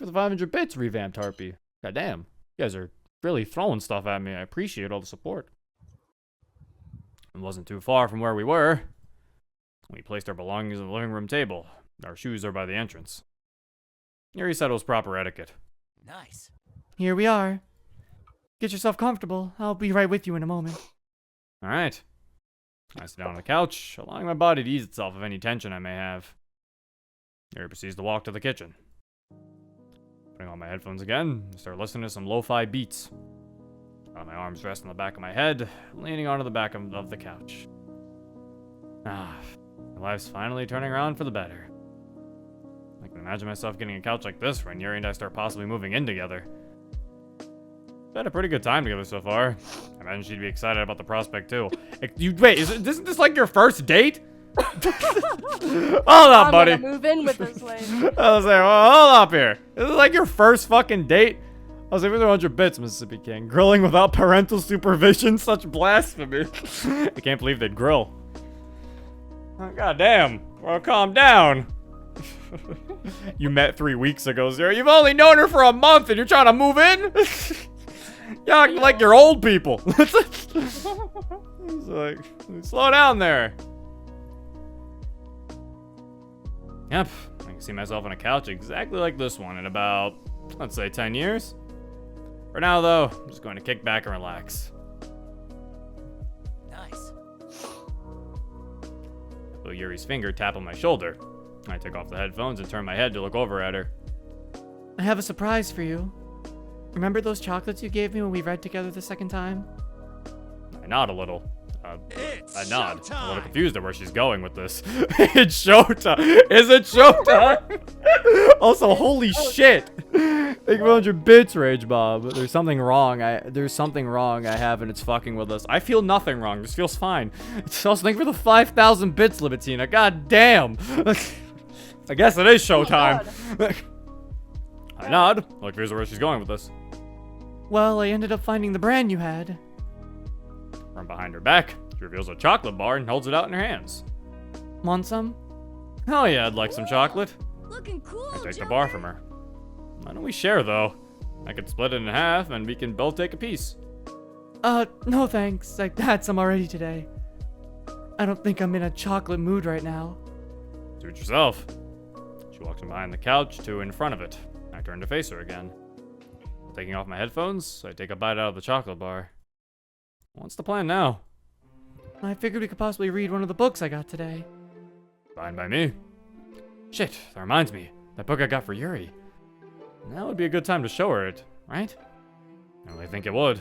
for the 500 bits, revamped Harpy. God damn. You guys are really throwing stuff at me. I appreciate all the support. It wasn't too far from where we were. We placed our belongings on the living room table. Our shoes are by the entrance. Yuri said it was proper etiquette. Nice. Here we are. Get yourself comfortable. I'll be right with you in a moment. Alright. I sit down on the couch, allowing my body to ease itself of any tension I may have. Yuri proceeds to walk to the kitchen. Putting on my headphones again, I start listening to some lo-fi beats. Got my arms resting on the back of my head, leaning onto the back of the couch. My life's finally turning around for the better. I can imagine myself getting a couch like this when Yuri and I start possibly moving in together. We've had a pretty good time together so far. I imagine she'd be excited about the prospect too. Wait, isn't this like your first date? Hold up, buddy. I'm gonna move in with this lady. I was like, well, hold up here. This is like your first fucking date? I was like, 100 bits, Mississippi King. Grilling without parental supervision, such blasphemy. I can't believe they'd grill. Oh, God damn. Well, calm down. You met 3 weeks ago, Zero. You've only known her for a month and you're trying to move in? You act like you're old people. It's like, slow down there. Yep, I can see myself on a couch exactly like this one in about, let's say, 10 years. For now, though, I'm just going to kick back and relax. Nice. I feel Yuri's finger tap on my shoulder. I take off the headphones and turn my head to look over at her. I have a surprise for you. Remember those chocolates you gave me when we read together the second time? I nod a little. It's I nod. I'm a little showtime. confused at where she's going with this. It's showtime. Is it showtime? Also, holy shit. Thank you for 100 bits, Rage Bob. There's something wrong. There's something wrong I have and it's fucking with us. I feel nothing wrong. This feels fine. Also, thank you for the 5,000 bits, Libatina. God damn. I guess it is showtime. I nod. Look, here's where she's going with this. Well, I ended up finding the brand you had. From behind her back, she reveals a chocolate bar and holds it out in her hands. Want some? Hell yeah, I'd like some chocolate. Looking cool, I take the Joker. bar from her. Why don't we share, though? I could split it in half, and we can both take a piece. No thanks. I had some already today. I don't think I'm in a chocolate mood right now. Suit yourself. She walks from behind the couch to in front of it. I turn to face her again. Taking off my headphones, I take a bite out of the chocolate bar. What's the plan now? I figured we could possibly read one of the books I got today. Fine by me. Shit, that reminds me. That book I got for Yuri. Now would be a good time to show her it, right? I really think it would.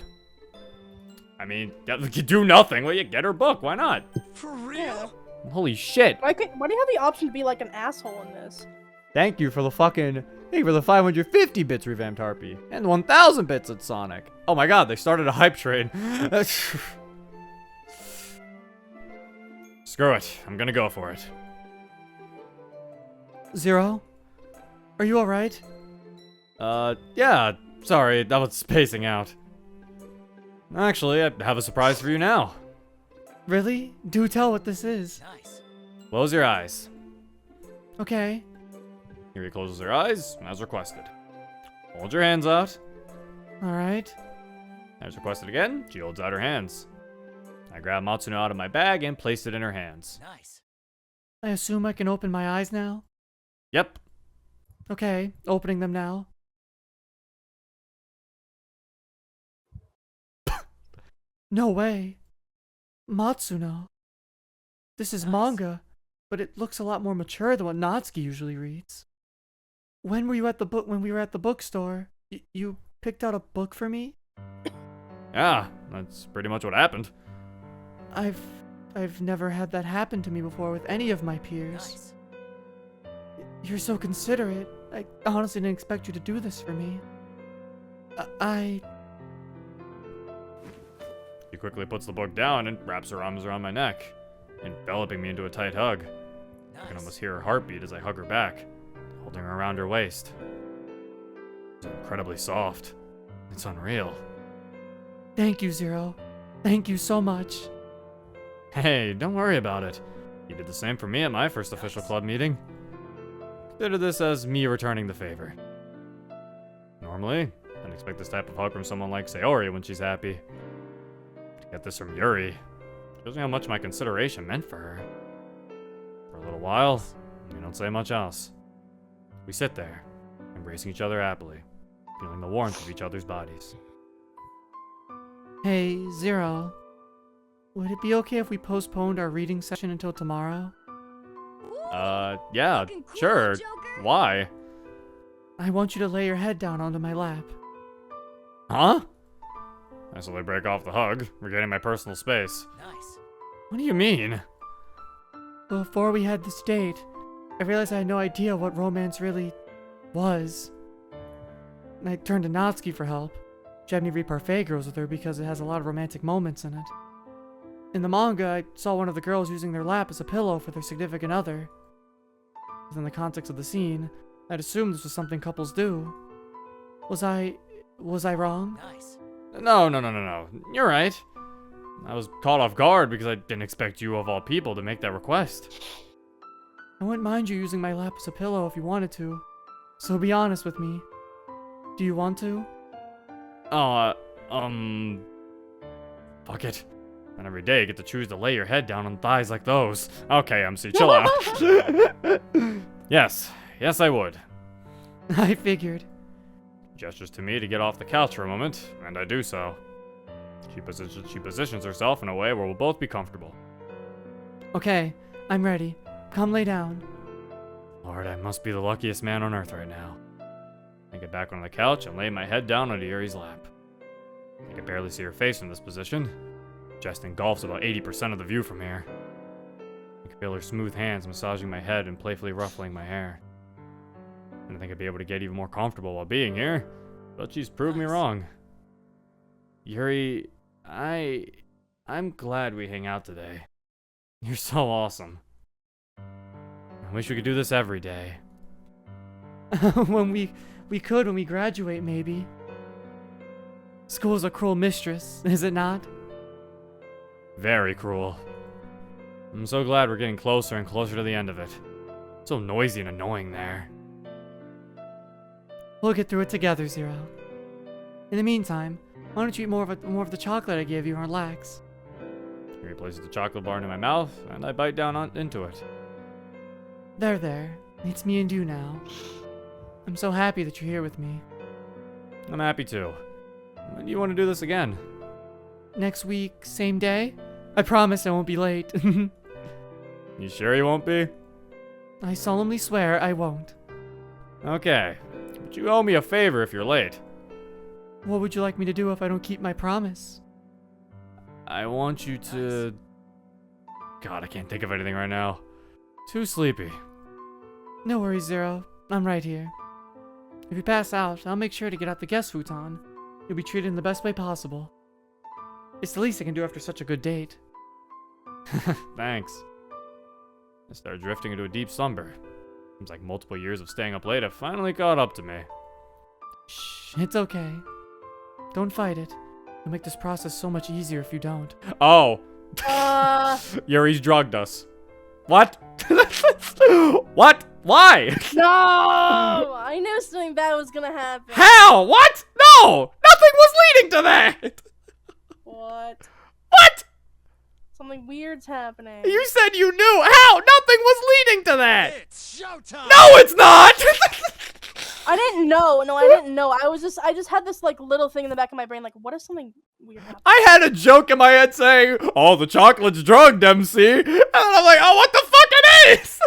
I mean, you do nothing. Well, you get her book. Why not? For real? Holy shit. Why do you have the option to be like an asshole in this? Thank you for the 550 bits, Revamped Harpy. And 1,000 bits at Sonic. Oh my god, they started a hype train. Screw it. I'm gonna go for it. Zero? Are you alright? Yeah. Sorry, that was spacing out. Actually, I have a surprise for you now. Really? Do tell what this is. Nice. Close your eyes. Okay. Yuri closes her eyes, as requested. Hold your hands out. Alright. As requested again, she holds out her hands. I grab Matsuno out of my bag and place it in her hands. Nice. I assume I can open my eyes now? Yep. Okay, opening them now. No way. Matsuno. This is Nice. manga, but it looks a lot more mature than what Natsuki usually reads. When were you at the book? When we were at the bookstore, you picked out a book for me? Yeah, that's pretty much what happened. I've never had that happen to me before with any of my peers. Nice. You're so considerate. I honestly didn't expect you to do this for me. She quickly puts the book down and wraps her arms around my neck, enveloping me into a tight hug. I can Nice. almost hear her heartbeat as I hug her back, holding her around her waist. It's incredibly soft. It's unreal. Thank you, Zero. Thank you so much. Hey, don't worry about it. You did the same for me at my first official club meeting. Consider this as me returning the favor. Normally, I'd expect this type of hug from someone like Sayori when she's happy. To get this from Yuri shows me how much my consideration meant for her. For a little while, we don't say much else. We sit there, embracing each other happily, feeling the warmth of each other's bodies. Hey, Zero. Would it be okay if we postponed our reading session until tomorrow? Yeah, Looking cool, sure. Joker. Why? I want you to lay your head down onto my lap. Huh? I slowly break off the hug, regaining my personal space. Nice. What do you mean? Before we had this date, I realized I had no idea what romance really was. And I turned to Natsuki for help. She had me read Parfait Girls with her because it has a lot of romantic moments in it. In the manga, I saw one of the girls using their lap as a pillow for their significant other. Within the context of the scene, I'd assumed this was something couples do. Was I wrong? Nice. No. You're right. I was caught off guard because I didn't expect you of all people to make that request. I wouldn't mind you using my lap as a pillow if you wanted to. So be honest with me. Do you want to? Fuck it. And every day you get to choose to lay your head down on thighs like those. Okay, MC, chill out. Yes, I would. I figured. Gestures to me to get off the couch for a moment, and I do so. She positions herself in a way where we'll both be comfortable. Okay, I'm ready. Come lay down. Lord, I must be the luckiest man on earth right now. I get back on the couch and lay my head down onto Yuri's lap. I can barely see her face from this position. Just engulfs about 80% of the view from here. I can feel her smooth hands massaging my head and playfully ruffling my hair. I didn't think I'd be able to get even more comfortable while being here, but she's proved me wrong. Yuri, I'm glad we hang out today. You're so awesome. I wish we could do this every day. When we could when we graduate, maybe. School's a cruel mistress, is it not? Very cruel. I'm so glad we're getting closer and closer to the end of it. It's so noisy and annoying there. We'll get through it together, Zero. In the meantime, why don't you eat more of the chocolate I gave you and relax? He replaces the chocolate bar into my mouth, and I bite down into it. There. It's me and you now. I'm so happy that you're here with me. I'm happy too. When do you want to do this again? Next week, same day? I promise I won't be late. You sure you won't be? I solemnly swear I won't. Okay, but you owe me a favor if you're late. What would you like me to do if I don't keep my promise? I want you to... God, I can't think of anything right now. Too sleepy. No worries, Zero. I'm right here. If you pass out, I'll make sure to get out the guest futon. You'll be treated in the best way possible. It's the least I can do after such a good date. Thanks. I started drifting into a deep slumber. Seems like multiple years of staying up late have finally caught up to me. Shh, it's okay. Don't fight it. You'll make this process so much easier if you don't. Oh! Yuri's drugged us. What? What? Why? No! I knew something bad was gonna happen. How? What? No! Nothing was leading to that! What? What? Something weird's happening. You said you knew. How? Nothing was leading to that! It's showtime. No, it's not! I didn't know. No, I didn't know. I just had this like little thing in the back of my brain, like, what if something weird happened? I had a joke in my head saying, "Oh, the chocolate's drugged, MC," and then I'm like, "Oh, what the fuck it is?"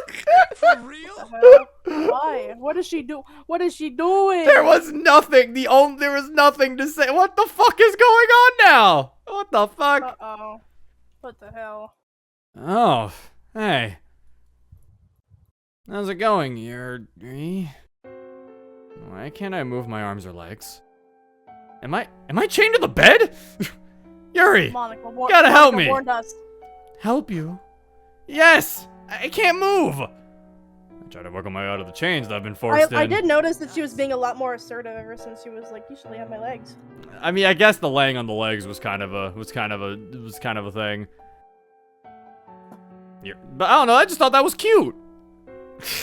For real? The hell? Why? What is she do? What is she doing? There was nothing. There was nothing to say. What the fuck is going on now? What the fuck? Uh-oh. What the hell? Oh, hey. How's it going, Yuri? Why can't I move my arms or legs? Am I chained to the bed? Yuri, Monica, gotta help me. warned us. Help you? Yes, I can't move. I tried to wiggle my way out of the chains that I've been forced in. I did notice that she was being a lot more assertive ever since she was like, "You should lay on my legs." I mean, I guess the laying on the legs was kind of a thing. But I don't know. I just thought that was cute.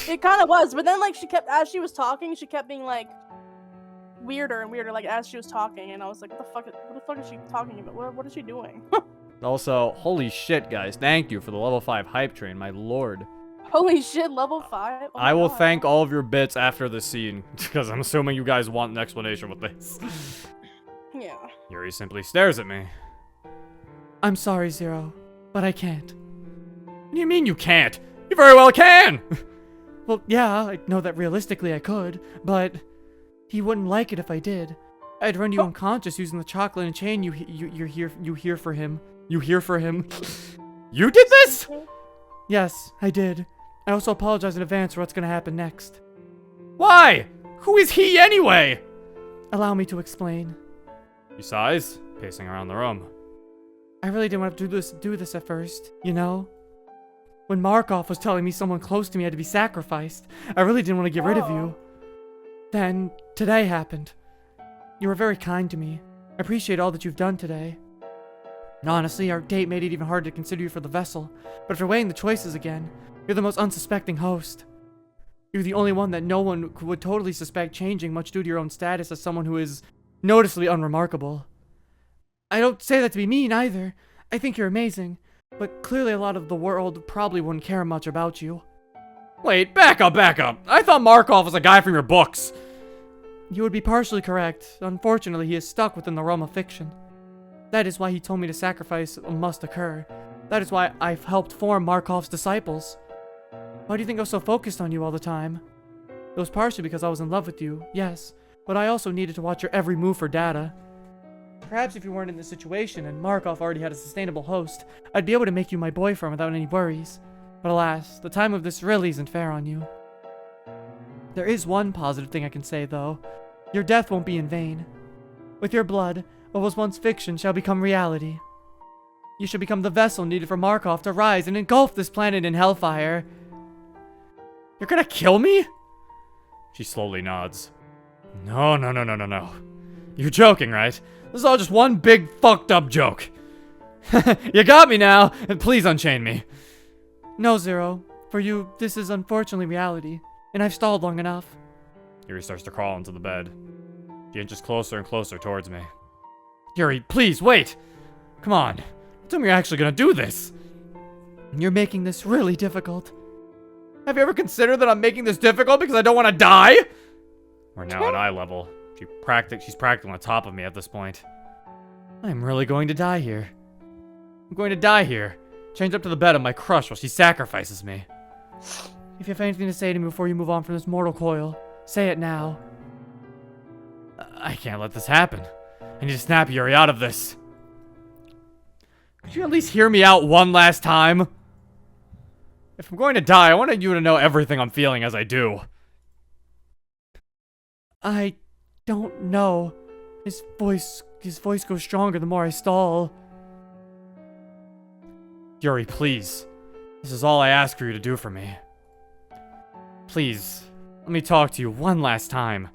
It kind of was, but then like as she was talking, she kept being like, weirder and weirder, like as she was talking, and I was like, what the fuck is she talking about? What is she doing? Also, holy shit, guys. Thank you for the level 5 hype train, my lord. Holy shit, level 5? Oh I will God. thank all of your bits after the scene, because I'm assuming you guys want an explanation with this. Yeah. Yuri simply stares at me. I'm sorry, Zero, but I can't. What do you mean you can't? You very well can! Well, yeah, I know that realistically I could, but he wouldn't like it if I did. I'd run you unconscious using the chocolate and chain you hear for him. You hear for him. You did this? Yes, I did. I also apologize in advance for what's gonna happen next. Why? Who is he anyway? Allow me to explain. He sighs, pacing around the room. I really didn't want to do this at first, you know? When Markov was telling me someone close to me had to be sacrificed, I really didn't want to get rid of you. Then, today happened. You were very kind to me. I appreciate all that you've done today. And honestly, our date made it even harder to consider you for the vessel. But after weighing the choices again, you're the most unsuspecting host. You're the only one that no one would totally suspect changing, much due to your own status as someone who is noticeably unremarkable. I don't say that to be mean either. I think you're amazing. But clearly a lot of the world probably wouldn't care much about you. Wait, back up. I thought Markov was a guy from your books. You would be partially correct. Unfortunately, he is stuck within the realm of fiction. That is why he told me to sacrifice must occur. That is why I've helped form Markov's disciples. Why do you think I was so focused on you all the time? It was partially because I was in love with you, yes, but I also needed to watch your every move for data. Perhaps if you weren't in this situation and Markov already had a sustainable host, I'd be able to make you my boyfriend without any worries. But alas, the time of this really isn't fair on you. There is one positive thing I can say, though. Your death won't be in vain. With your blood, what was once fiction shall become reality. You shall become the vessel needed for Markov to rise and engulf this planet in hellfire. You're gonna kill me? She slowly nods. No. You're joking, right? This is all just one big fucked up joke. You got me now, and please unchain me. No, Zero. For you, this is unfortunately reality, and I've stalled long enough. Yuri starts to crawl into the bed. She inches closer and closer towards me. Yuri, please, wait! Come on. Tell me you're actually gonna do this. You're making this really difficult. Have you ever considered that I'm making this difficult because I don't want to die? We're now at eye level. She's practically on top of me at this point. I'm really going to die here. I'm going to die here. Chained up to the bed of my crush while she sacrifices me. If you have anything to say to me before you move on from this mortal coil, say it now. I can't let this happen. I need to snap Yuri out of this. Could you at least hear me out one last time? If I'm going to die, I wanted you to know everything I'm feeling as I do. I don't know. His voice goes stronger the more I stall. Yuri, please. This is all I ask for you to do for me. Please, let me talk to you one last time.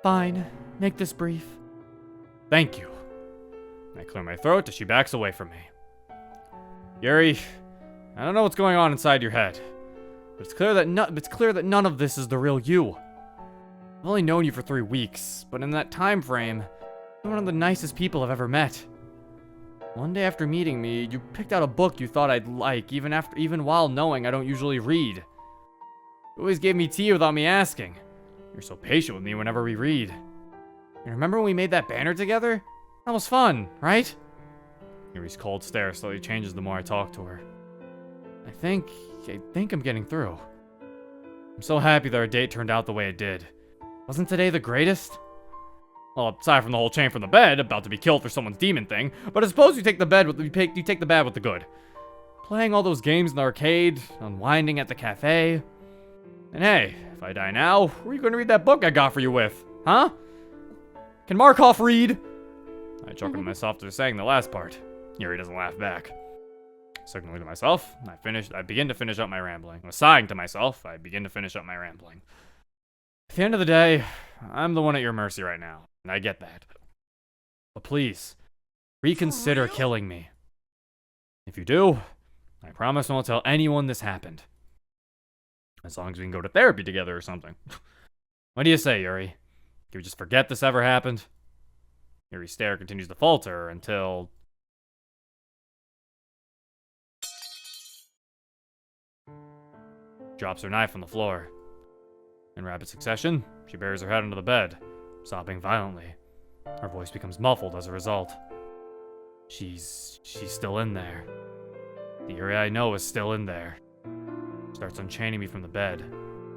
Fine. Make this brief. Thank you. I clear my throat as she backs away from me. Yuri, I don't know what's going on inside your head, but it's clear that none of this is the real you. I've only known you for 3 weeks, but in that time frame, you're one of the nicest people I've ever met. One day after meeting me, you picked out a book you thought I'd like, even while knowing I don't usually read. You always gave me tea without me asking. You're so patient with me whenever we read. You remember when we made that banner together? That was fun, right? Yuri's cold stare slowly changes the more I talk to her. I think I'm getting through. I'm so happy that our date turned out the way it did. Wasn't today the greatest? Well, aside from the whole chain from the bed, about to be killed for someone's demon thing, but I suppose you take the bad with the good. Playing all those games in the arcade, unwinding at the cafe. And hey, if I die now, who are you going to read that book I got for you with? Huh? Can Markov read? I chuckled to myself after saying the last part. Yuri doesn't laugh back. Signaling to myself, I begin to finish up my rambling. Sighing to myself, I begin to finish up my rambling. At the end of the day, I'm the one at your mercy right now, and I get that. But please, reconsider killing me. If you do, I promise I won't tell anyone this happened. As long as we can go to therapy together or something. What do you say, Yuri? Can we just forget this ever happened? Yuri's stare continues to falter until... drops her knife on the floor. In rapid succession, she buries her head under the bed, sobbing violently. Her voice becomes muffled as a result. She's still in there. The Yuri I know is still in there. Starts unchaining me from the bed.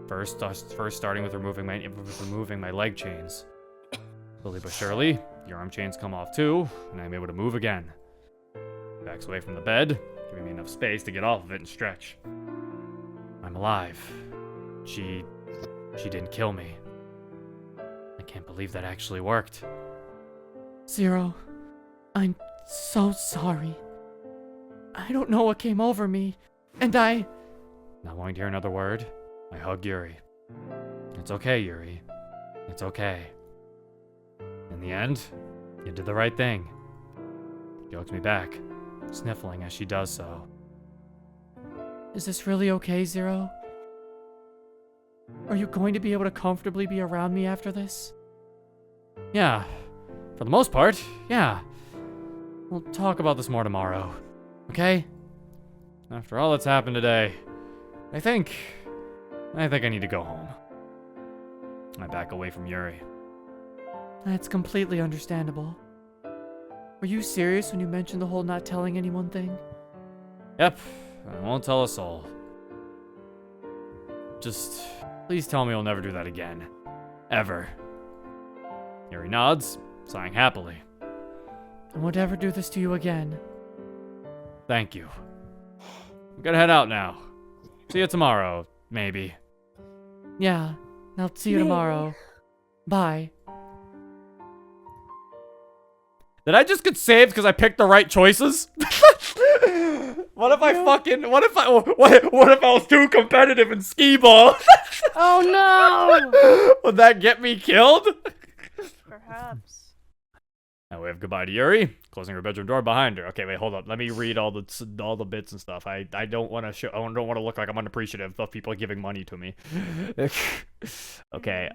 First starting with removing my leg chains. Slowly but surely, the arm chains come off too, and I'm able to move again. Backs away from the bed, giving me enough space to get off of it and stretch. I'm alive. She didn't kill me. I can't believe that actually worked. Zero, I'm so sorry. I don't know what came over me, and I... Not wanting to hear another word, I hug Yuri. It's okay, Yuri. It's okay. In the end, you did the right thing. She hugs me back, sniffling as she does so. Is this really okay, Zero? Are you going to be able to comfortably be around me after this? Yeah, for the most part, yeah. We'll talk about this more tomorrow, okay? After all that's happened today, I think I need to go home. I back away from Yuri. That's completely understandable. Were you serious when you mentioned the whole not telling anyone thing? Yep, I won't tell a soul. Just please tell me you'll never do that again. Ever. Yuri nods, sighing happily. I won't ever do this to you again. Thank you. I'm gonna head out now. See you tomorrow, maybe. Yeah, I'll see you tomorrow. Bye. Did I just get saved because I picked the right choices? What if I was too competitive in skee ball? Oh no! Would that get me killed? Perhaps. I wave goodbye to Yuri, closing her bedroom door behind her. Okay, wait, hold up. Let me read all the bits and stuff. I don't want to show. I don't want to look like I'm unappreciative of people giving money to me. Okay.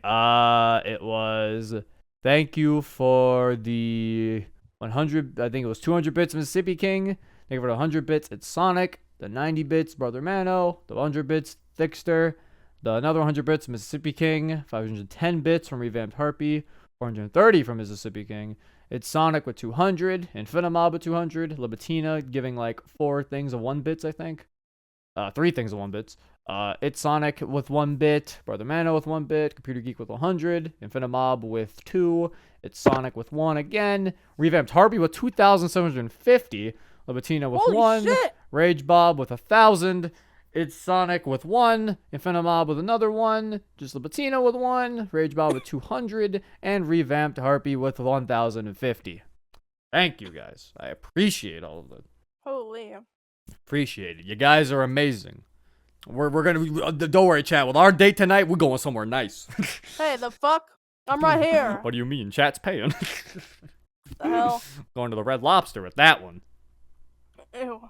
It was thank you for the 100. I think it was 200 bits, Mississippi King. Thank you for the 100 bits. It's Sonic. The 90 bits, Brother Mano. The 100 bits, Thickster. The another 100 bits, Mississippi King. 510 bits from Revamped Harpy. 430 from Mississippi King. It's Sonic with 200, Infinimob with 200, Libitina giving like 4 things of 1 bits, I think. 3 things of 1 bits. It's Sonic with 1 bit, Brother Mano with 1 bit, Computer Geek with 100, Infinimob with 2, It's Sonic with 1 again, Revamped Harpy with 2,750, Libitina with Holy 1, shit! Rage Bob with 1,000, It's Sonic with 1, Infinimob with another 1, just Libitina with 1, Rage Bob with 200, and Revamped Harpy with 1,050. Thank you guys. I appreciate all of it. Holy. Appreciate it. You guys are amazing. We're gonna don't worry, chat. With our date tonight, we're going somewhere nice. Hey, the fuck? I'm right here. What do you mean? Chat's paying. The hell? Going to the Red Lobster with that one. Ew.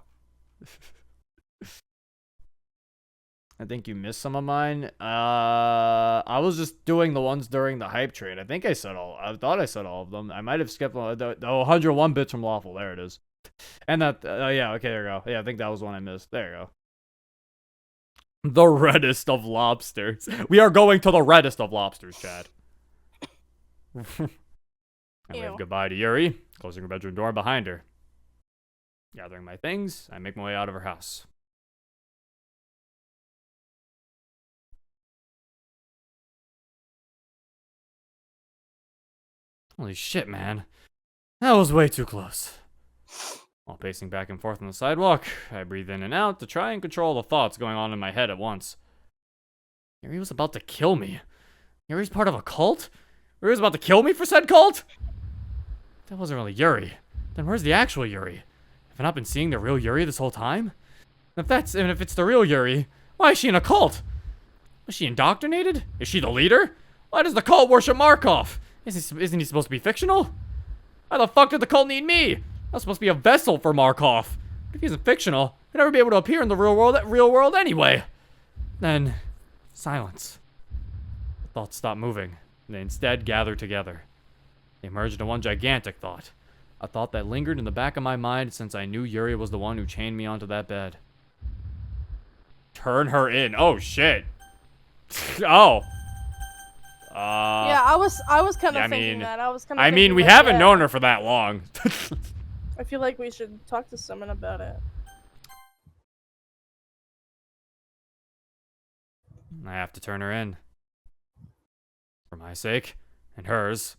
I think you missed some of mine. I was just doing the ones during the hype trade. I think I said all. I thought I said all of them. I might have skipped the 101 bits from Lawful. There it is. And that. Yeah. Okay. There you go. Yeah. I think that was one I missed. There you go. The reddest of lobsters. We are going to the reddest of lobsters, Chad. I wave goodbye to Yuri, closing her bedroom door behind her. Gathering my things, I make my way out of her house. Holy shit, man. That was way too close. While pacing back and forth on the sidewalk, I breathe in and out to try and control the thoughts going on in my head at once. Yuri was about to kill me. Yuri's part of a cult? Yuri was about to kill me for said cult? That wasn't really Yuri. Then where's the actual Yuri? Have I not been seeing the real Yuri this whole time? If it's the real Yuri, why is she in a cult? Was she indoctrinated? Is she the leader? Why does the cult worship Markov? Isn't he supposed to be fictional? Why the fuck did the cult need me? I was supposed to be a vessel for Markov. If he isn't fictional, he'd never be able to appear in the real world anyway. Then Silence. Thoughts stopped moving. They instead gathered together. They merged into one gigantic thought. A thought that lingered in the back of my mind since I knew Yuri was the one who chained me onto that bed. Turn her in. Oh, shit. Oh. Yeah, I was kind of yeah, thinking that. I mean, we haven't known her for that long. I feel like we should talk to someone about it. I have to turn her in. For my sake, and hers,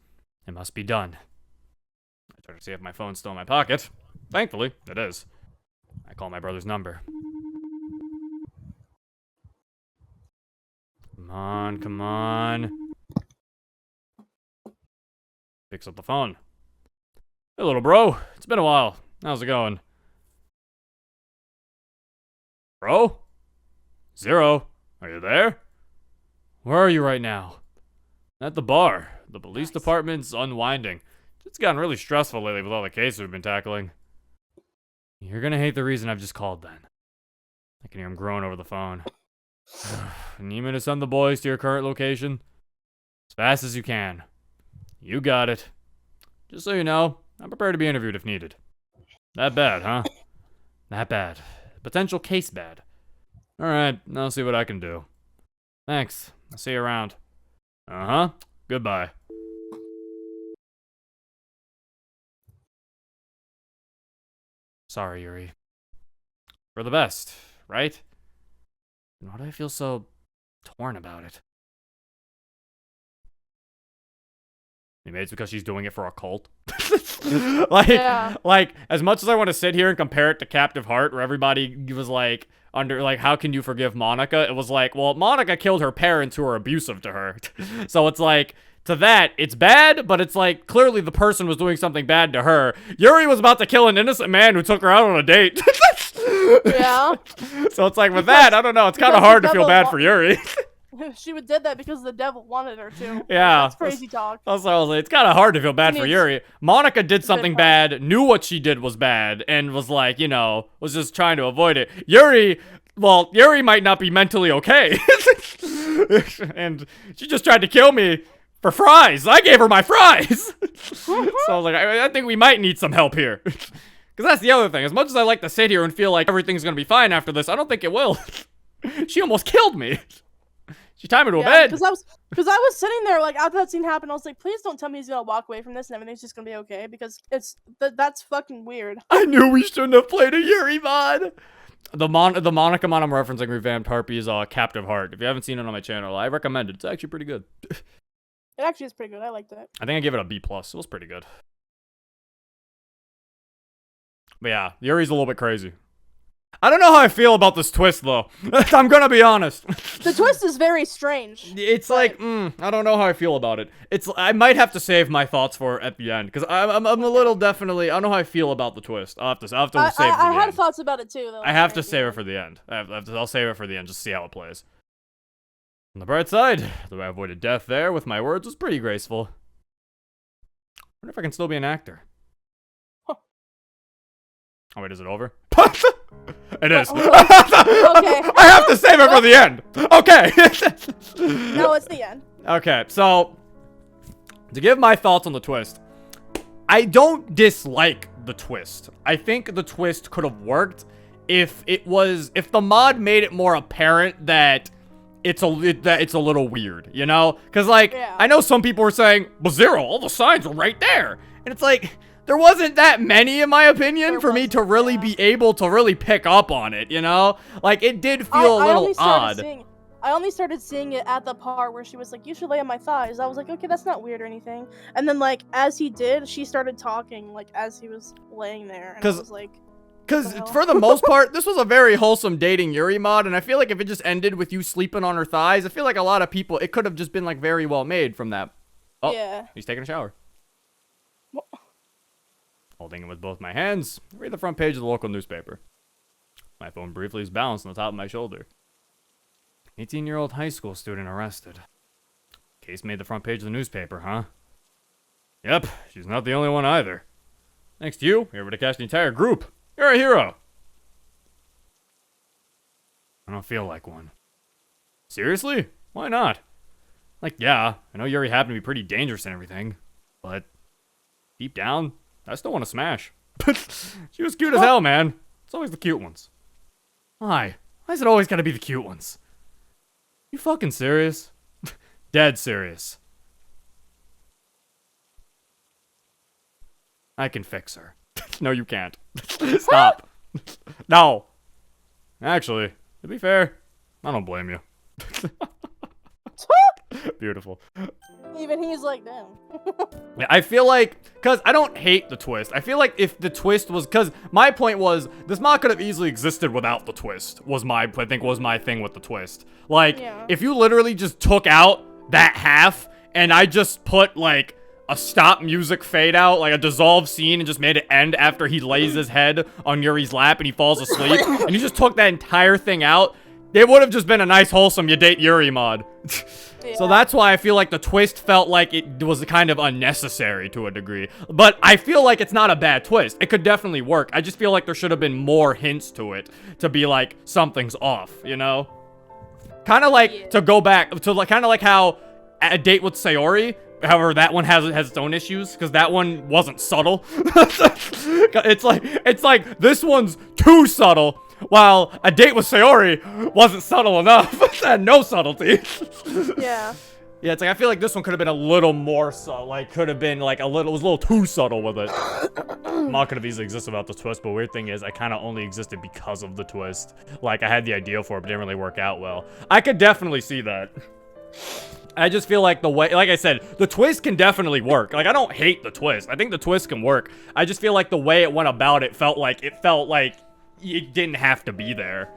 it must be done. I try to see if my phone's still in my pocket. Thankfully, it is. I call my brother's number. Come on, come on. Picks up the phone. Hey, little bro. It's been a while. How's it going? Bro? Zero. Are you there? Where are you right now? At the bar. The police department's unwinding. It's gotten really stressful lately with all the cases we've been tackling. You're gonna hate the reason I've just called then. I can hear him groan over the phone. Need me to send the boys to your current location? As fast as you can. You got it. Just so you know, I'm prepared to be interviewed if needed. That bad, huh? That bad. Potential case bad. Alright, I'll see what I can do. Thanks. I'll see you around. Uh-huh. Goodbye. Sorry, Yuri. For the best, right? And why do I feel so torn about it? Maybe it's because she's doing it for a cult. like, as much as I want to sit here and compare it to Captive Heart, where everybody was like, how can you forgive Monica? It was like, well, Monica killed her parents who were abusive to her. So it's like, to that, it's bad, but it's like, clearly the person was doing something bad to her. Yuri was about to kill an innocent man who took her out on a date. Yeah. So it's like, with that, I don't know, it's kind of hard to feel bad for Yuri. She did that because the devil wanted her to. Yeah. That's crazy talk. Also, I was like, it's kind of hard to feel bad for Yuri. Monica did something bad, knew what she did was bad, and was like, you know, was just trying to avoid it. Yuri might not be mentally okay. And she just tried to kill me for fries. I gave her my fries. So I was like, I think we might need some help here. Because that's the other thing. As much as I like to sit here and feel like everything's going to be fine after this, I don't think it will. She almost killed me. She tied me to a bed. Because I was sitting there, like, after that scene happened, I was like, please don't tell me he's gonna walk away from this and everything's just gonna be okay, because that's fucking weird. I knew we shouldn't have played a Yuri mod. The Monica mod I'm referencing revamped Harpy's Captive Heart. If you haven't seen it on my channel, I recommend it. It's actually pretty good. It actually is pretty good. I liked it. I think I gave it a B+. It was pretty good. But yeah, Yuri's a little bit crazy. I don't know how I feel about this twist, though. I'm gonna be honest. The twist is very strange. It's like, I don't know how I feel about it. I might have to save my thoughts for at the end, because I'm a little definitely, I don't know how I feel about the twist. I'll have to save it for the end. I had thoughts about it too, though. I have to save it for the end. I'll save it for the end, just to see how it plays. On the bright side, the way I avoided death there with my words was pretty graceful. I wonder if I can still be an actor. Huh. Oh wait, is it over? It is. Okay. I have to save it for the end. Okay. No, it's the end. Okay, so to give my thoughts on the twist, I don't dislike the twist. I think the twist could have worked if the mod made it more apparent that it's a little weird, you know? Because like, I know some people were saying, well, Zero, all the signs are right there, and it's like, there wasn't that many, in my opinion, for me to really be able to really pick up on it, you know? Like, it did feel a little odd. I only started seeing it at the part where she was like, you should lay on my thighs. I was like, okay, that's not weird or anything. And then, like, as he did, she started talking, like, as he was laying there. And I was like, because for the most part, this was a very wholesome dating Yuri mod, and I feel like if it just ended with you sleeping on her thighs, I feel like a lot of people, it could have just been, like, very well made from that. Oh, yeah. He's taking a shower. What? Holding it with both my hands, I read the front page of the local newspaper. My phone briefly is balanced on the top of my shoulder. 18-year-old high school student arrested. Case made the front page of the newspaper, huh? Yep, she's not the only one either. Thanks to you, you're able to catch the entire group. You're a hero. I don't feel like one. Seriously? Why not? Like, yeah, I know Yuri happened to be pretty dangerous and everything, but deep down, I still want to smash. She was cute as hell, man. It's always the cute ones. Why? Why is it always gotta be the cute ones? You fucking serious? Dead serious. I can fix her. No, you can't. Stop. No. Actually, to be fair, I don't blame you. Beautiful. Even he's like, damn. Yeah, I feel like, because I don't hate the twist. I feel like if the twist was, because my point was, this mod could have easily existed without the twist, I think was my thing with the twist. Like, if you literally just took out that half, and I just put, like, a stop music fade out, like a dissolved scene, and just made it end after he lays his head on Yuri's lap and he falls asleep, and you just took that entire thing out, it would have just been a nice, wholesome, you date Yuri mod. So that's why I feel like the twist felt like it was kind of unnecessary to a degree. But I feel like it's not a bad twist. It could definitely work. I just feel like there should have been more hints to it to be like, something's off, you know? Kind of like, to go back, to like, kind of like how A Date with Sayori, however, that one has its own issues, because that one wasn't subtle. It's like, this one's too subtle, while A Date with Sayori wasn't subtle enough. It had no subtlety. Yeah. Yeah, it's like, I feel like this one could have been a little more subtle, like, could have been, like, it was a little too subtle with it. Mod could have easily existed without the twist, but weird thing is, I kind of only existed because of the twist. Like, I had the idea for it, but it didn't really work out well. I could definitely see that. I just feel like the way, like I said, the twist can definitely work. Like, I don't hate the twist. I think the twist can work. I just feel like the way it went about it felt like it didn't have to be there.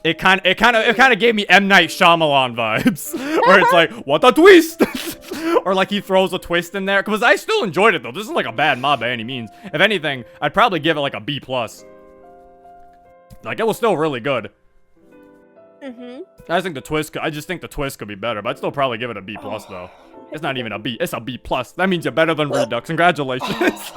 It kind of gave me M. Night Shyamalan vibes, where it's like, what a twist, or like he throws a twist in there. Because I still enjoyed it though. This isn't like a bad mod by any means. If anything, I'd probably give it like a B+. Like, it was still really good. I just think the twist could be better, but I'd still probably give it a B+ though. It's not even a B, it's a B+. That means you're better than Redux. Congratulations.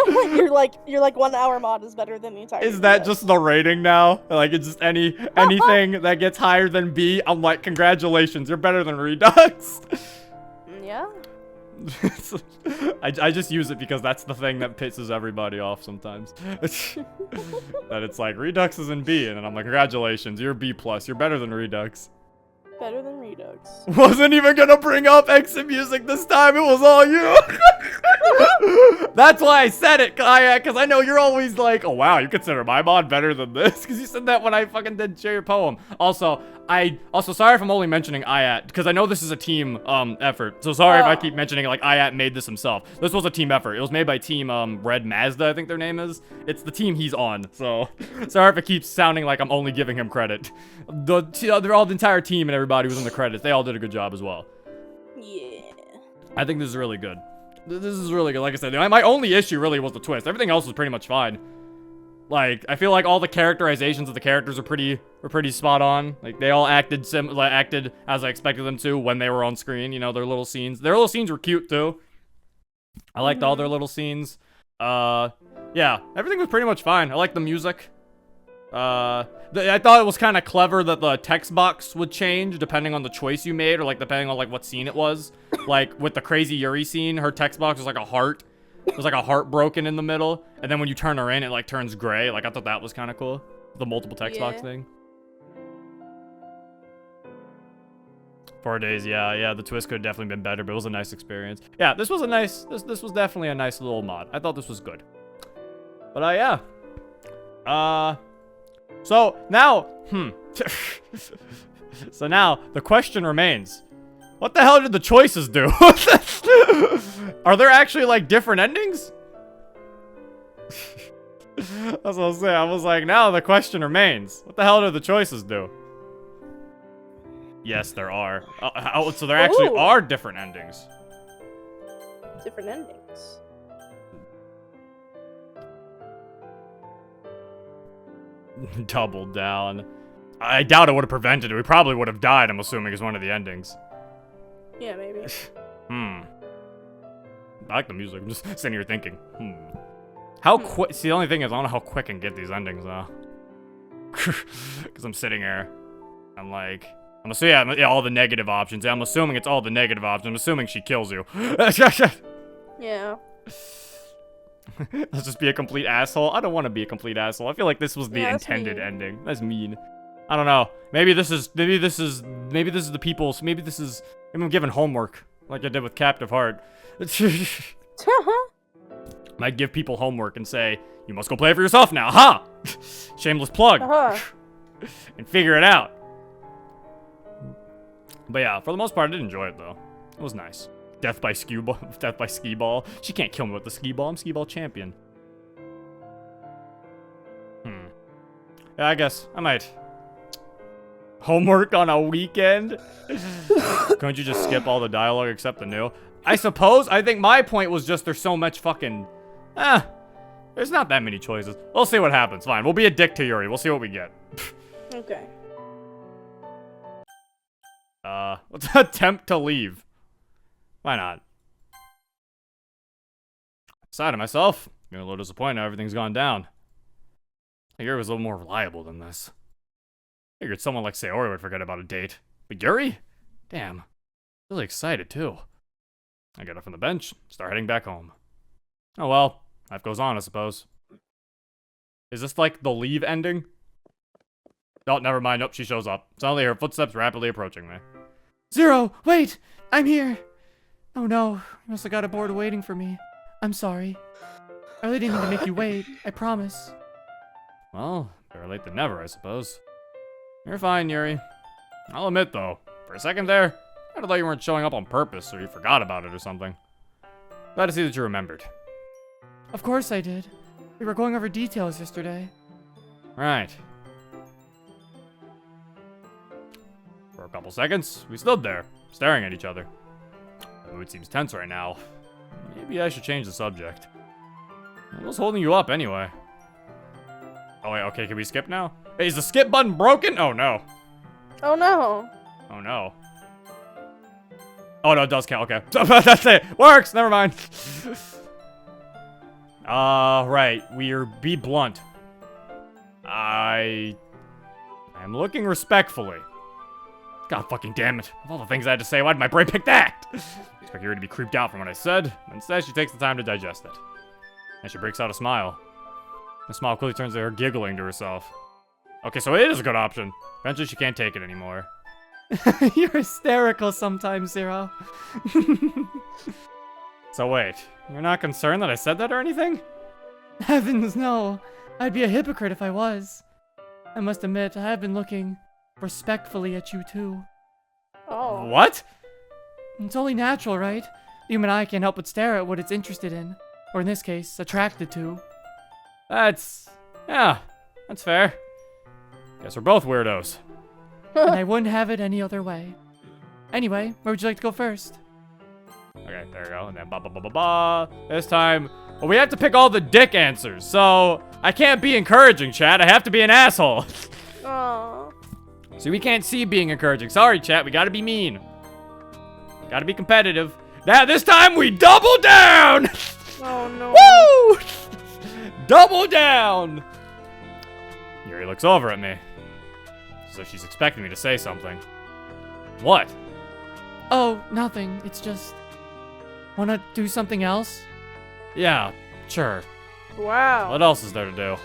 you're like 1 hour mod is better than the entire. Is that just the rating now? Like, it's just anything that gets higher than B, I'm like, congratulations, you're better than Redux. Yeah. I just use it because that's the thing that pisses everybody off sometimes. That it's like, Redux is in B, and then I'm like, congratulations, you're B+, you're better than Redux. Better than Redux. Wasn't even gonna bring up exit music this time, it was all you. That's why I said it, Kayak, because I know you're always like, oh wow, you consider my mod better than this? Because you said that when I fucking did share your poem. Also, sorry if I'm only mentioning Ayat, because I know this is a team effort. So sorry if I keep mentioning like Ayat made this himself. This was a team effort. It was made by team Red Mazda, I think their name is. It's the team he's on. So sorry if it keeps sounding like I'm only giving him credit. The entire team and everybody was in the credits. They all did a good job as well. Yeah. I think this is really good. This is really good. Like I said, my only issue really was the twist. Everything else was pretty much fine. Like, I feel like all the characterizations of the characters are pretty spot on. Like, they all acted as I expected them to when they were on screen. You know, their little scenes were cute too. I liked all their little scenes. Yeah, everything was pretty much fine. I liked the music. I thought it was kind of clever that the text box would change depending on the choice you made, or like depending on like what scene it was. Like with the crazy Yuri scene, her text box was like a heart. There's like a heart broken in the middle, and then when you turn her in, it like turns gray. Like, I thought that was kind of cool. The multiple text box thing. 4 days, yeah, the twist could have definitely been better, but it was a nice experience. Yeah, this was this was definitely a nice little mod. I thought this was good. But yeah. So now, so now the question remains. What the hell did the choices do? Are there actually, like, different endings? That's what I was saying. I was like, now the question remains. What the hell did the choices do? Yes, there are. So there actually are different endings. Different endings. Double down. I doubt it would have prevented it. We probably would have died, I'm assuming, is one of the endings. Yeah, maybe. I like the music. I'm just sitting here thinking, How quick? See, the only thing is, I don't know how quick I can get these endings, though. Because I'm sitting here. I'm like, I'm assuming, yeah, all the negative options. I'm assuming it's all the negative options. I'm assuming she kills you. Yeah. Let's just be a complete asshole. I don't want to be a complete asshole. I feel like this was the Yeah, that's intended mean. ending. That's mean. I don't know. Maybe this is the people's. Maybe I'm given homework like I did with Captive Heart. Might give people homework and say, you must go play it for yourself now. Ha! Shameless plug. And figure it out. But yeah, for the most part, I did enjoy it though. It was nice. Death by ski ball. Death by skee ball. She can't kill me with the skee ball. I'm skee ball champion. Yeah, I guess I might. Homework on a weekend? Couldn't you just skip all the dialogue except the new? I suppose. I think my point was just there's so much fucking. There's not that many choices. We'll see what happens. Fine. We'll be a dick to Yuri. We'll see what we get. Okay. Let's attempt to leave. Why not? Aside of myself, I'm a little disappointed how everything's gone down. Yuri was a little more reliable than this. Figured someone like Sayori would forget about a date. But Yuri? Damn. Really excited, too. I get up from the bench, start heading back home. Oh well, life goes on, I suppose. Is this like the leave ending? Oh, never mind. Nope, she shows up. Suddenly her footsteps rapidly approaching me. Zero, wait! I'm here! Oh no, you must have got bored waiting for me. I'm sorry. I really didn't mean to make you wait, I promise. Well, better late than never, I suppose. You're fine, Yuri. I'll admit, though, for a second there, I thought you weren't showing up on purpose or you forgot about it or something. Glad to see that you remembered. Of course I did. We were going over details yesterday. Right. For a couple seconds, we stood there, staring at each other. The mood seems tense right now. Maybe I should change the subject. What was holding you up anyway? Oh wait, okay, can we skip now? Hey, is the skip button broken? Oh no. Oh no. Oh no. Oh no, it does count, okay. That's it. Works, never mind. Right, be blunt. I am looking respectfully. God fucking damn it. Of all the things I had to say, why did my brain pick that? Expect Yuri to be creeped out from what I said. Instead, she takes the time to digest it. And she breaks out a smile. The smile quickly turns to her giggling to herself. Okay, so it is a good option. Eventually, she can't take it anymore. You're hysterical sometimes, Zero. So wait, you're not concerned that I said that or anything? Heavens, no. I'd be a hypocrite if I was. I must admit, I have been looking respectfully at you too. Oh. What? It's only natural, right? The human eye can't help but stare at what it's interested in. Or in this case, attracted to. Yeah, that's fair. Guess we're both weirdos. And I wouldn't have it any other way. Anyway, where would you like to go first? Okay, there we go. And then ba. This time, well, we have to pick all the dick answers. So I can't be encouraging, chat. I have to be an asshole. Aww. So we can't see being encouraging. Sorry, chat. We gotta be mean. Gotta be competitive. Now this time we double down. Oh no. Woo! Double down. Yuri looks over at me. As if she's expecting me to say something. What? Oh, nothing. It's just... Wanna do something else? Yeah, sure. Wow. What else is there to do?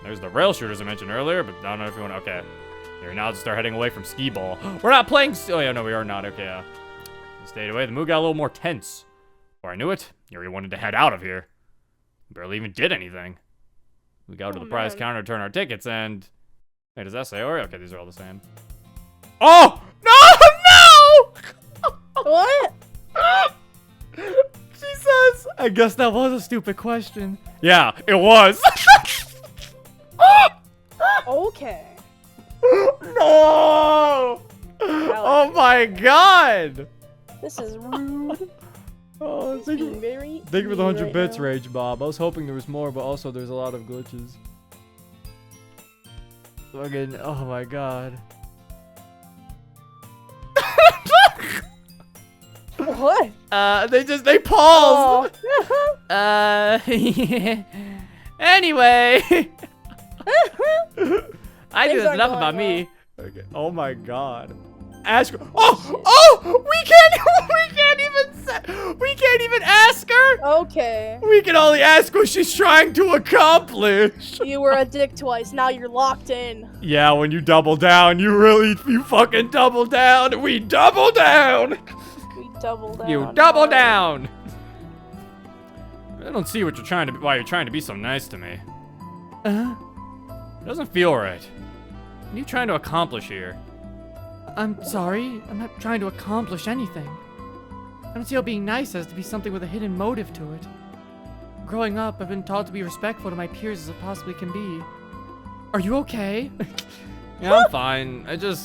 There's the rail shooters I mentioned earlier, but I don't know if you want to... Okay. Here, now to start heading away from skee ball. We're not playing... Oh, yeah, no, we are not. Okay, we stayed away. The mood got a little more tense. Before I knew it, Yuri wanted to head out of here. Barely even did anything. We go to the prize counter to turn our tickets, and... Wait, does that say Ori? Okay, these are all the same. Oh! No! What? She says... I guess that was a stupid question. Yeah, it was. Okay. No! Oh my god! This is rude. Oh, Thank you for the 100 bits, Rage Bob. I was hoping there was more, but also there's a lot of glitches. Fucking, oh my god. What? They paused! Oh. Anyway. I knew Things aren't enough going about well. me. Okay. Oh my god. Ask her. Oh! We can't even ask her. Okay. We can only ask what she's trying to accomplish. You were a dick twice. Now you're locked in. Yeah, when you double down, you fucking double down. We double down. We double down. You double down. I don't see what why you're trying to be so nice to me. It doesn't feel right. What are you trying to accomplish here? I'm sorry. I'm not trying to accomplish anything. I don't see how being nice has to be something with a hidden motive to it. Growing up, I've been taught to be respectful to my peers as it possibly can be. Are you okay? Yeah, I'm fine. I feel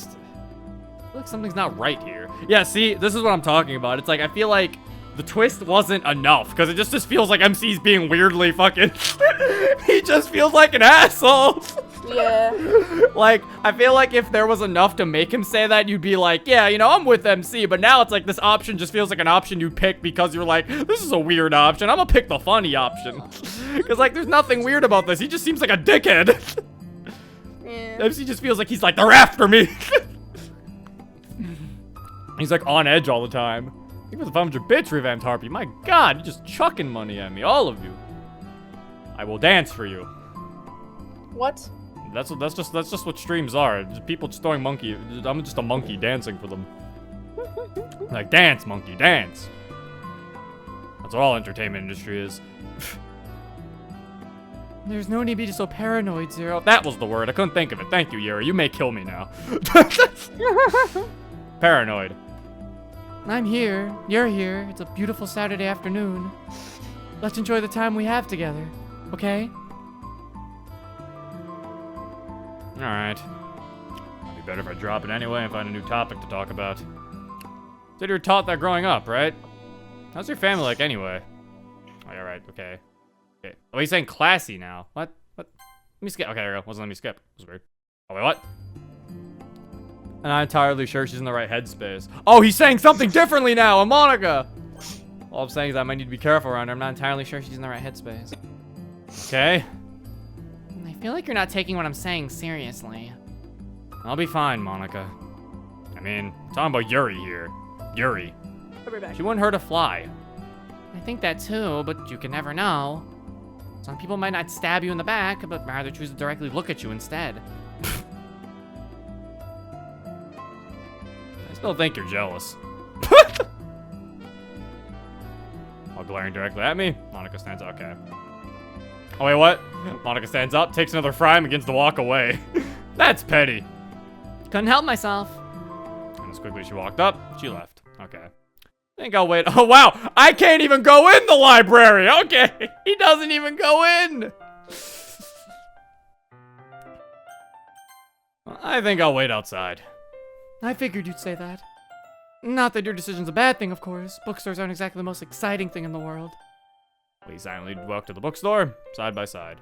like something's not right here. Yeah, see, this is what I'm talking about. It's like, I feel like the twist wasn't enough, because it just feels like MC's being weirdly fucking... He just feels like an asshole. Yeah. Like, I feel like if there was enough to make him say that, you'd be like, yeah, you know, I'm with MC. But now it's like this option just feels like an option you pick because you're like, this is a weird option. I'm gonna pick the funny option. Because, like, there's nothing weird about this. He just seems like a dickhead. Yeah. MC just feels like he's like, they're after me. He's like on edge all the time. Even with the 500 bits revamped Harpy, my god, you're just chucking money at me, all of you. I will dance for you. What? That's just what streams are. Just people just throwing monkey. I'm just a monkey dancing for them. Like, dance, monkey, dance. That's what all entertainment industry is. There's no need to be so paranoid, Zero. That was the word. I couldn't think of it. Thank you, Yuri. You may kill me now. Paranoid. I'm here. You're here. It's a beautiful Saturday afternoon. Let's enjoy the time we have together, okay? Alright. It'd be better if I drop it anyway and find a new topic to talk about. Said you were taught that growing up, right? How's your family like anyway? Oh, yeah, right. Okay. Okay. Oh, he's saying classy now. What? What? Let me skip. Okay, there we go. Wasn't letting me skip. It was weird. Oh, wait, what? I'm not entirely sure she's in the right headspace. Oh, he's saying something differently now, Monica! All I'm saying is I might need to be careful around her. I'm not entirely sure she's in the right headspace. Okay. I feel like you're not taking what I'm saying seriously. I'll be fine, Monica. I mean, talking about Yuri here. Yuri. I'll be back. She wouldn't hurt a fly. I think that too, but you can never know. Some people might not stab you in the back, but rather choose to directly look at you instead. I still think you're jealous. While glaring directly at me, Monica stands up. Okay. Oh, wait, what? Monica stands up, takes another fry, and begins to walk away. That's petty. Couldn't help myself. And as quickly as she walked up, she left. Okay. I think I'll wait. Oh, wow. I can't even go in the library. Okay. He doesn't even go in. I think I'll wait outside. I figured you'd say that. Not that your decision's a bad thing, of course. Bookstores aren't exactly the most exciting thing in the world. We silently walk to the bookstore, side by side.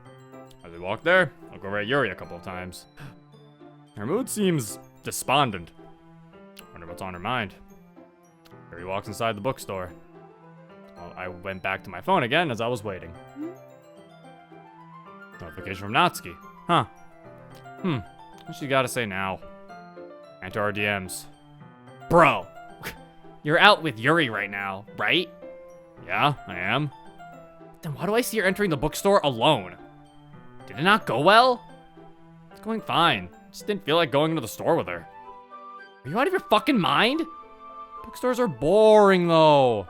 As we walk there, I'll go over at Yuri a couple of times. Her mood seems despondent. Wonder what's on her mind. Yuri walks inside the bookstore. Well, I went back to my phone again as I was waiting. Notification from Natsuki. Huh. What's she gotta say now? Enter our DMs. Bro, you're out with Yuri right now, right? Yeah, I am. Then why do I see her entering the bookstore alone? Did it not go well? It's going fine. Just didn't feel like going into the store with her. Are you out of your fucking mind? Bookstores are boring, though.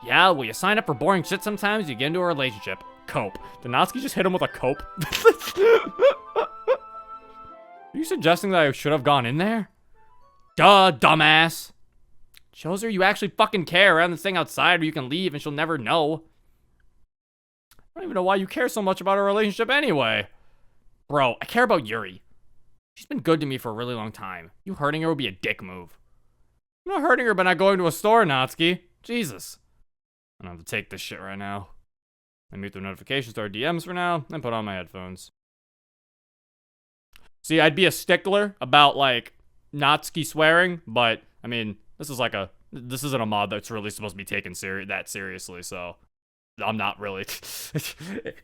Yeah, well, you sign up for boring shit sometimes, you get into a relationship. Cope. Did Natsuki just hit him with a cope? Are you suggesting that I should have gone in there? Duh, dumbass. Shows her you actually fucking care rather than staying outside where you can leave and she'll never know. I don't even know why you care so much about our relationship anyway. Bro, I care about Yuri. She's been good to me for a really long time. You hurting her would be a dick move. I'm not hurting her by not going to a store, Natsuki. Jesus. I don't have to take this shit right now. I mute the notifications to our DMs for now, and put on my headphones. See, I'd be a stickler about, like, Natsuki swearing, but, I mean, this isn't a mod that's really supposed to be taken that seriously, so I'm not really.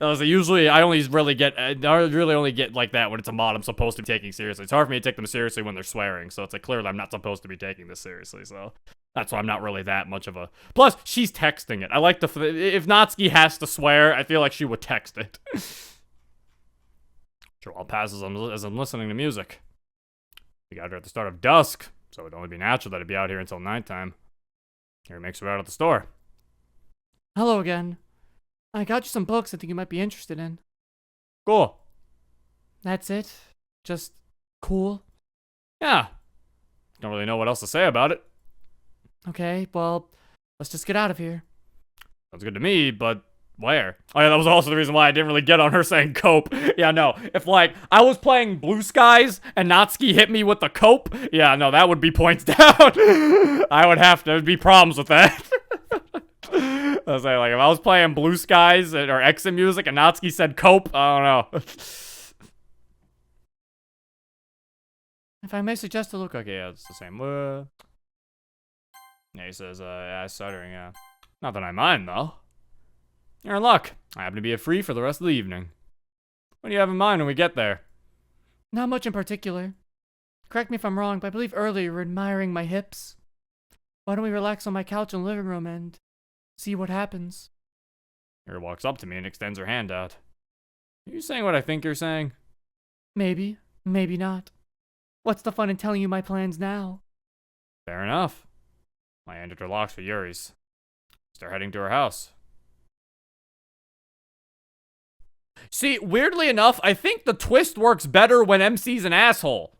Usually, I only really get like that when it's a mod I'm supposed to be taking seriously. It's hard for me to take them seriously when they're swearing, so it's like clearly I'm not supposed to be taking this seriously, so that's why I'm not really that much of a. Plus, she's texting it. I like if Natsuki has to swear, I feel like she would text it. Sure, I'll pass as I'm listening to music. We got her at the start of dusk, so it'd only be natural that it'd be out here until nighttime. Here makes her out at the store. Hello again. I got you some books I think you might be interested in. Cool. That's it? Just cool? Yeah. Don't really know what else to say about it. Okay, well, let's just get out of here. Sounds good to me, but where? Oh yeah, that was also the reason why I didn't really get on her saying cope. Yeah, no. If, like, I was playing Blue Skies and Natsuki hit me with the cope, yeah, no, that would be points down. There'd be problems with that. I was like, if I was playing Blue Skies or exit music and Natsuki said cope, I don't know. If I may suggest a look, Okay, yeah, it's the same. Yeah, he says, yeah, stuttering, yeah. Not that I mind, though. You're in luck. I happen to be free for the rest of the evening. What do you have in mind when we get there? Not much in particular. Correct me if I'm wrong, but I believe earlier you were admiring my hips. Why don't we relax on my couch in the living room and see what happens? Yuri walks up to me and extends her hand out. Are you saying what I think you're saying? Maybe, maybe not. What's the fun in telling you my plans now? Fair enough. My hand interlocks with Yuri's. Start heading to her house. See, weirdly enough, I think the twist works better when MC's an asshole.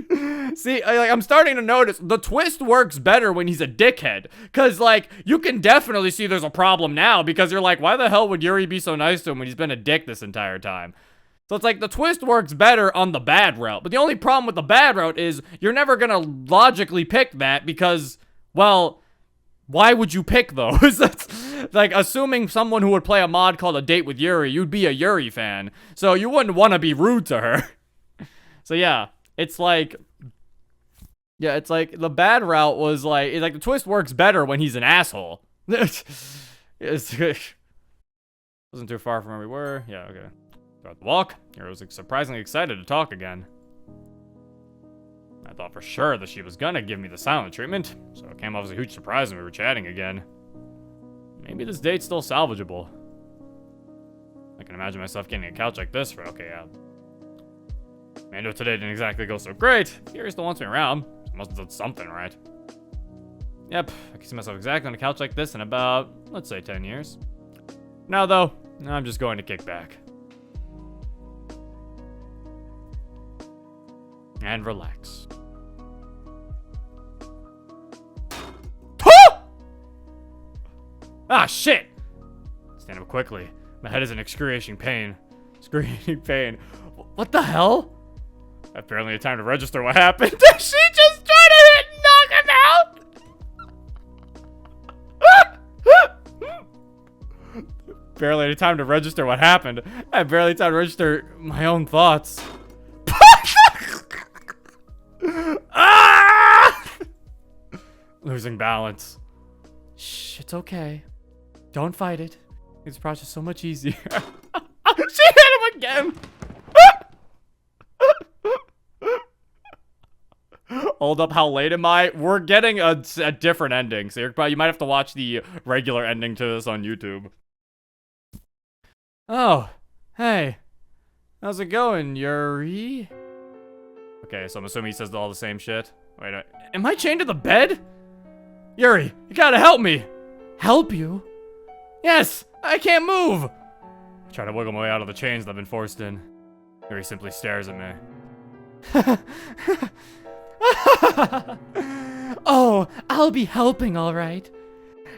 I'm starting to notice the twist works better when he's a dickhead. Cause, like, you can definitely see there's a problem now because you're like, why the hell would Yuri be so nice to him when he's been a dick this entire time? So it's like the twist works better on the bad route. But the only problem with the bad route is you're never gonna logically pick that because, well, why would you pick those? That's like assuming someone who would play a mod called A Date with Yuri, you'd be a Yuri fan. So you wouldn't want to be rude to her. So yeah, it's like the bad route was like, the twist works better when he's an asshole. Wasn't too far from where we were. Yeah, okay. Throughout the walk, Yuri was surprisingly excited to talk again. I thought for sure that she was gonna give me the silent treatment, so it came off as a huge surprise when we were chatting again. Maybe this date's still salvageable. I can imagine myself getting a couch like this for okay, yeah. I know today didn't exactly go so great. Yuri still wants me around. She must have done something right. Yep, I can see myself exactly on a couch like this in about, let's say, 10 years. Now though, I'm just going to kick back. And relax. Ah, shit! Stand up quickly. My head is in excruciating pain. Excruciating pain. What the hell? I barely had time to register what happened. She just tried to hit and knock him out! Barely had time to register what happened. I had barely time to register my own thoughts. Ah! Losing balance. Shh, it's okay. Don't fight it. It's process so much easier. She hit him again. Hold up, how late am I? We're getting a different ending, so you might have to watch the regular ending to this on YouTube. Oh, hey. How's it going, Yuri? Okay, so I'm assuming he says all the same shit. Wait, am I chained to the bed? Yuri, you gotta help me. Help you? Yes, I can't move. I try to wiggle my way out of the chains that I've been forced in. Yuri simply stares at me. Oh, I'll be helping, all right.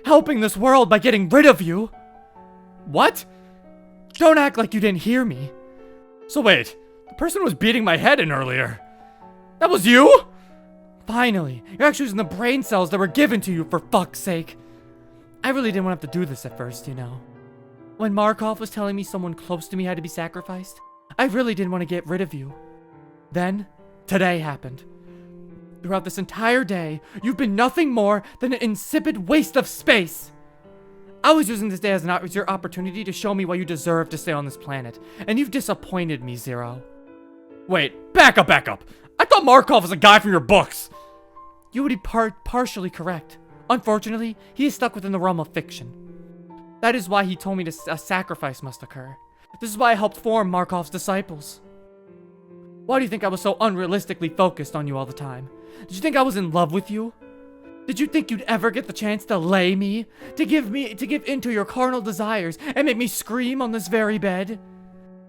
Helping this world by getting rid of you. What? Don't act like you didn't hear me. So wait, the person who was beating my head in earlier. That was you? Finally, you're actually using the brain cells that were given to you, for fuck's sake. I really didn't want to have to do this at first, you know. When Markov was telling me someone close to me had to be sacrificed, I really didn't want to get rid of you. Then, today happened. Throughout this entire day, you've been nothing more than an insipid waste of space. I was using this day as your opportunity to show me why you deserve to stay on this planet. And you've disappointed me, Zero. Wait, back up. I thought Markov was a guy from your books. You would be partially correct. Unfortunately, he is stuck within the realm of fiction. That is why he told me a sacrifice must occur. This is why I helped form Markov's disciples. Why do you think I was so unrealistically focused on you all the time? Did you think I was in love with you? Did you think you'd ever get the chance to lay me? To give in to your carnal desires and make me scream on this very bed?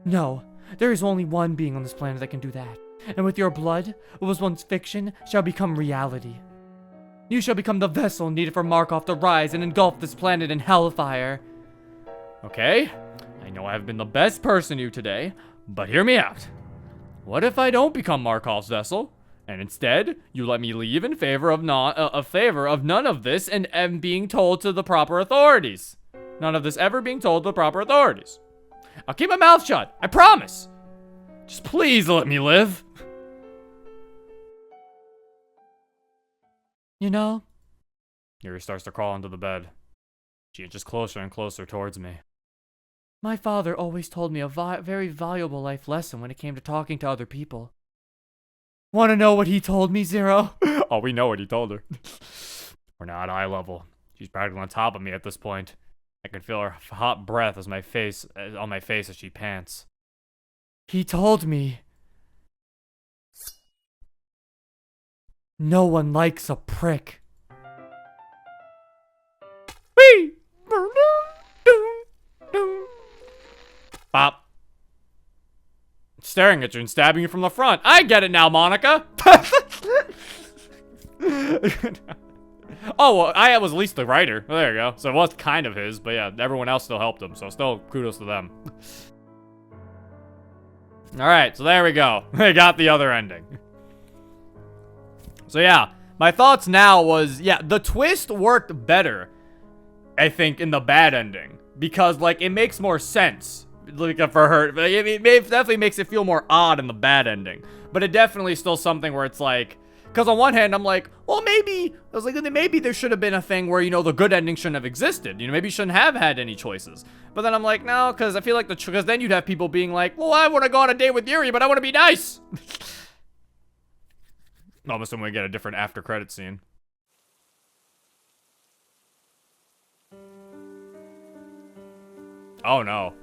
No, there is only one being on this planet that can do that. And with your blood, what was once fiction shall become reality. You shall become the vessel needed for Markov to rise and engulf this planet in hellfire. Okay, I know I have been the best person to you today, but hear me out. What if I don't become Markov's vessel, and instead you let me leave in favor of none of this and being told to the proper authorities? None of this ever being told to the proper authorities. I'll keep my mouth shut, I promise. Just please let me live. You know, Yuri starts to crawl into the bed. She inches closer and closer towards me. my father always told me a very valuable life lesson when it came to talking to other people. Want to know what he told me, Zero? Oh, we know what he told her. We're now at eye level. She's practically on top of me at this point. I can feel her hot breath on my face as she pants. He told me, no one likes a prick. Whee! Bop. Staring at you and stabbing you from the front. I get it now, Monica. Oh, well, I was at least the writer. Well, there you go. So it was kind of his, but yeah, everyone else still helped him. So still kudos to them. All right, so there we go. I got the other ending. So yeah, my thoughts now was, yeah, the twist worked better, I think, in the bad ending. Because, like, it makes more sense. Like, for her, it definitely makes it feel more odd in the bad ending. But it definitely is still something where it's like, because on one hand, I'm like, well, maybe there should have been a thing where, you know, the good ending shouldn't have existed. You know, maybe you shouldn't have had any choices. But then I'm like, no, because I feel like because then you'd have people being like, well, I want to go on a date with Yuri, but I want to be nice. I'm assuming we get a different after credit scene. Oh no.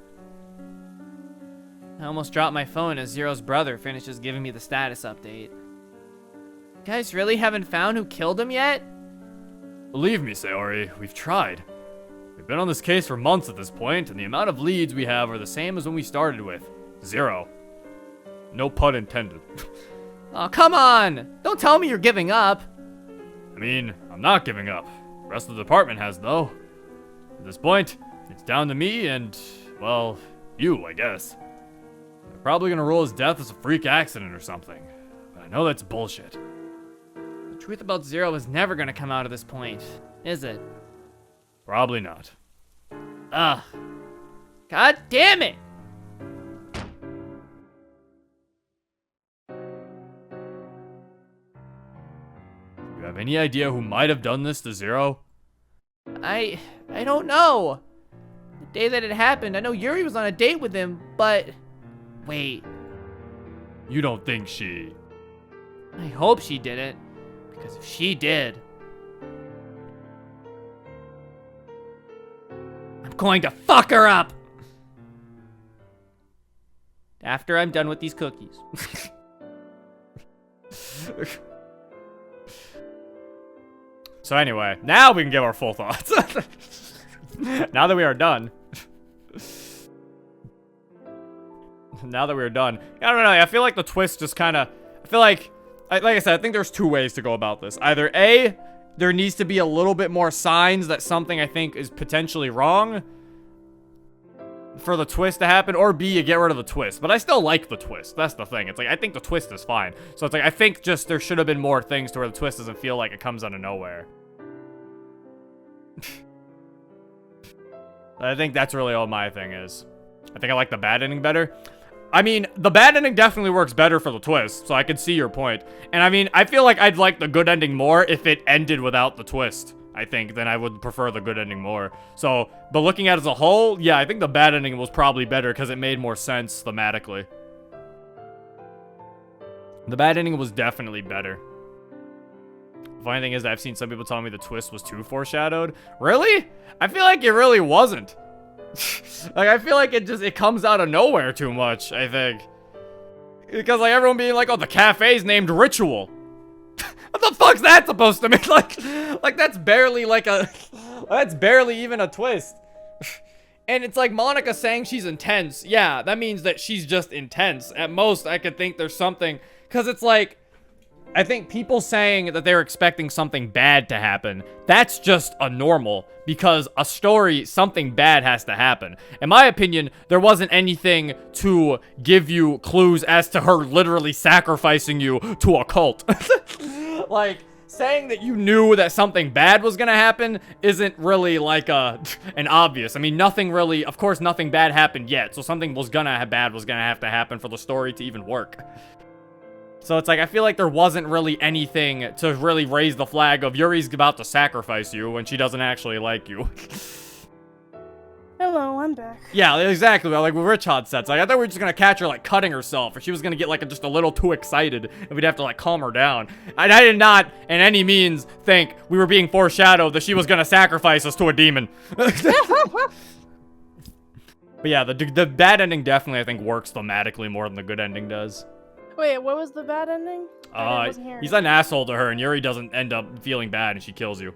I almost dropped my phone as Zero's brother finishes giving me the status update. You guys really haven't found who killed him yet? Believe me, Sayori, we've tried. We've been on this case for months at this point, and the amount of leads we have are the same as when we started with. 0. No pun intended. Oh, come on! Don't tell me you're giving up. I mean, I'm not giving up. The rest of the department has, though. At this point, it's down to me and, well, you, I guess. They're probably gonna rule his death as a freak accident or something. But I know that's bullshit. The truth about Zero is never gonna come out at this point, is it? Probably not. Ugh. God damn it! You have any idea who might have done this to Zero? I don't know. The day that it happened, I know Yuri was on a date with him, but... Wait. You don't think she... I hope she didn't, because if she did... I'm going to fuck her up! After I'm done with these cookies. So anyway, now we can give our full thoughts. Now that we are done. Now that we're done. I don't know, I feel like the twist just kind of... I feel like I said, I think there's two ways to go about this. Either A, there needs to be a little bit more signs that something I think is potentially wrong for the twist to happen, or B, you get rid of the twist. But I still like the twist. That's the thing. It's like, I think the twist is fine. So it's like, I think just there should have been more things to where the twist doesn't feel like it comes out of nowhere. I think that's really all my thing is. I think I like the bad ending better. I mean, the bad ending definitely works better for the twist, so I can see your point. And I mean, I feel like I'd like the good ending more if it ended without the twist. I think, then I would prefer the good ending more. So, but looking at it as a whole, yeah, I think the bad ending was probably better because it made more sense thematically. The bad ending was definitely better. The funny thing is that I've seen some people tell me the twist was too foreshadowed. Really? I feel like it really wasn't. Like, I feel like it comes out of nowhere too much, I think. Because, like, everyone being like, oh, the cafe's named Ritual. What the fuck's that supposed to mean? Like that's barely like that's barely even a twist. And it's like Monica saying she's intense. Yeah, that means that she's just intense. At most, I could think there's something, because it's like, I think people saying that they're expecting something bad to happen, that's just a normal, because a story, something bad has to happen. In my opinion, there wasn't anything to give you clues as to her literally sacrificing you to a cult. Like, saying that you knew that something bad was gonna happen isn't really like an obvious. I mean, nothing really, of course, nothing bad happened yet, so something bad was gonna have to happen for the story to even work. So it's like, I feel like there wasn't really anything to really raise the flag of Yuri's about to sacrifice you when she doesn't actually like you. Hello, I'm back. Yeah, exactly. Like with Rich Hot sets. Like, I thought we were just gonna catch her like cutting herself, or she was gonna get like just a little too excited, and we'd have to like calm her down. I did not, in any means, think we were being foreshadowed that she was gonna sacrifice us to a demon. But yeah, the bad ending definitely, I think, works thematically more than the good ending does. Wait, what was the bad ending? He's an asshole to her, and Yuri doesn't end up feeling bad, and she kills you.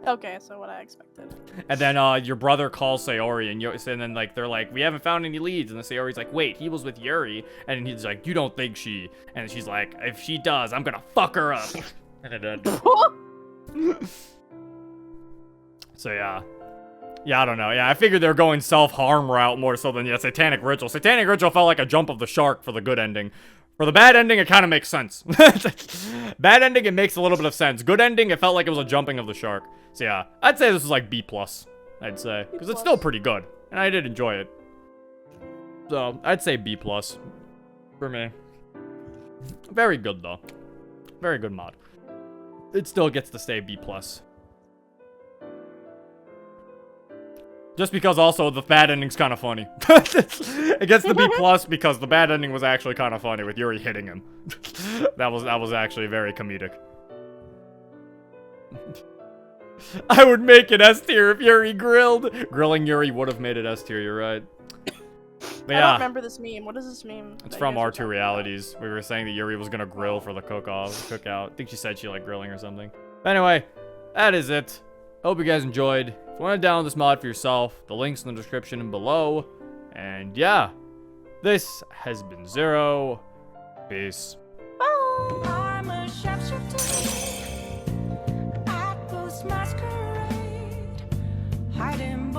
Okay, so what I expected. And then your brother calls Sayori, and then like they're like, we haven't found any leads, and then Sayori's like, wait, he was with Yuri, and he's like, you don't think she? And she's like, if she does, I'm gonna fuck her up. And it did. So yeah. Yeah, I don't know. Yeah, I figured they were going self-harm route more so than, yeah, Satanic Ritual. Satanic Ritual felt like a jump of the shark for the good ending. For the bad ending, it kind of makes sense. Bad ending, it makes a little bit of sense. Good ending, it felt like it was a jumping of the shark. So yeah, I'd say this was like B+, I'd say. Because it's still pretty good. And I did enjoy it. So, I'd say B+, for me. Very good, though. Very good mod. It still gets to stay B+. Just because also the bad ending's kind of funny. It gets the B+ because the bad ending was actually kind of funny with Yuri hitting him. That was actually very comedic. I would make it S tier if Yuri grilled. Grilling Yuri would have made it S tier, you're right. But yeah. I don't remember this meme. What does this mean? It's from R2 Realities. We were saying that Yuri was gonna grill for the cookout. I think she said she liked grilling or something. But anyway, that is it. Hope you guys enjoyed. If you want to download this mod for yourself, the link's in the description below. And yeah, this has been Zero. Peace. Bye. I'm a sharpshooter at Ghost Masquerade, hiding.